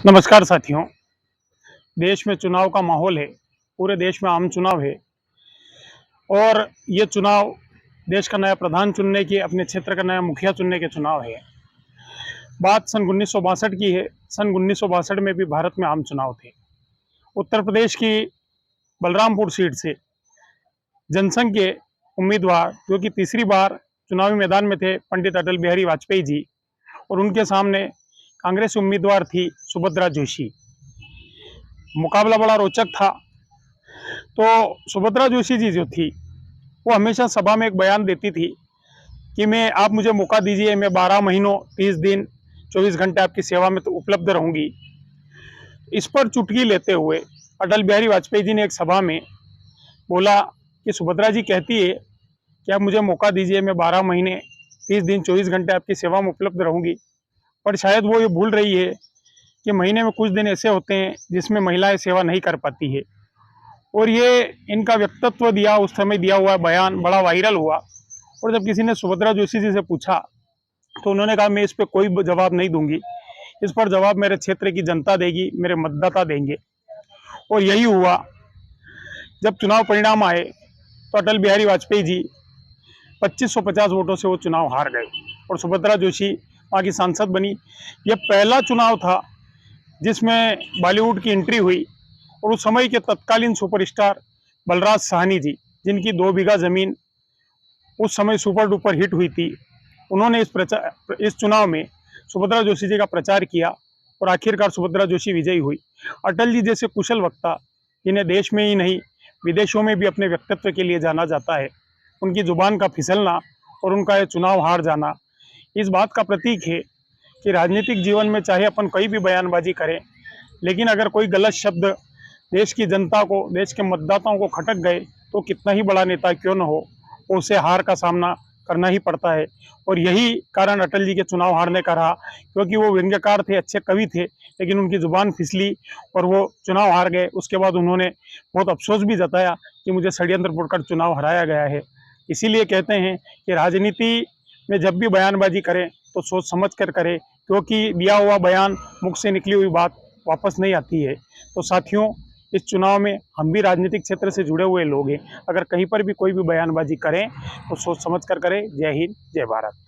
नमस्कार साथियों। देश में चुनाव का माहौल है। पूरे देश में आम चुनाव है और ये चुनाव देश का नया प्रधान चुनने की, अपने क्षेत्र का नया मुखिया चुनने के चुनाव है। बात सन 1962 की है। सन 1962 में भी भारत में आम चुनाव थे। उत्तर प्रदेश की बलरामपुर सीट से जनसंघ के उम्मीदवार, जो कि तीसरी बार चुनावी मैदान में थे, पंडित अटल बिहारी वाजपेयी जी, और उनके सामने कांग्रेस उम्मीदवार थी सुभद्रा जोशी। मुकाबला बड़ा रोचक था। तो सुभद्रा जोशी जी जो थी, वो हमेशा सभा में एक बयान देती थी कि आप मुझे मौका दीजिए, मैं 12 महीनों 30 दिन 24 घंटे आपकी सेवा में तो उपलब्ध रहूंगी। इस पर चुटकी लेते हुए अटल बिहारी वाजपेयी जी ने एक सभा में बोला कि सुभद्रा जी कहती है कि आप मुझे मौका दीजिए, मैं 12 महीने 30 दिन 24 घंटे आपकी सेवा में उपलब्ध रहूंगी। पर शायद वो ये भूल रही है कि महीने में कुछ दिन ऐसे होते हैं जिसमें महिलाएं सेवा नहीं कर पाती है। और ये इनका व्यक्तित्व दिया, उस समय दिया हुआ बयान बड़ा वायरल हुआ। और जब किसी ने सुभद्रा जोशी जी से पूछा तो उन्होंने कहा, मैं इस पर कोई जवाब नहीं दूंगी, इस पर जवाब मेरे क्षेत्र की जनता देगी, मेरे मतदाता देंगे। और यही हुआ। जब चुनाव परिणाम आए तो अटल बिहारी वाजपेयी जी 2550 वोटों से वो चुनाव हार गए और सुभद्रा जोशी वहाँ की सांसद बनी। यह पहला चुनाव था जिसमें बॉलीवुड की एंट्री हुई। और उस समय के तत्कालीन सुपरस्टार बलराज साहनी जी, जिनकी 2 बीघा जमीन उस समय सुपर डुपर हिट हुई थी, उन्होंने इस चुनाव में सुभद्रा जोशी जी का प्रचार किया और आखिरकार सुभद्रा जोशी विजयी हुई। अटल जी जैसे कुशल वक्ता, जिन्हें देश में ही नहीं विदेशों में भी अपने व्यक्तित्व के लिए जाना जाता है, उनकी जुबान का फिसलना और उनका ये चुनाव हार जाना इस बात का प्रतीक है कि राजनीतिक जीवन में चाहे अपन कोई भी बयानबाजी करें, लेकिन अगर कोई गलत शब्द देश की जनता को, देश के मतदाताओं को खटक गए तो कितना ही बड़ा नेता क्यों न हो, उसे हार का सामना करना ही पड़ता है। और यही कारण अटल जी के चुनाव हारने का रहा, क्योंकि वो व्यंग्यकार थे, अच्छे कवि थे, लेकिन उनकी जुबान फिसली और वो चुनाव हार गए। उसके बाद उन्होंने बहुत अफसोस भी जताया कि मुझे षड्यंत्र कर चुनाव हराया गया है। इसीलिए कहते हैं कि राजनीति में जब भी बयानबाजी करें तो सोच समझ कर करें, क्योंकि दिया हुआ बयान, मुख से निकली हुई बात वापस नहीं आती है। तो साथियों, इस चुनाव में हम भी राजनीतिक क्षेत्र से जुड़े हुए लोग हैं। अगर कहीं पर भी कोई भी बयानबाजी करें तो सोच समझ कर करें। जय हिंद, जय भारत।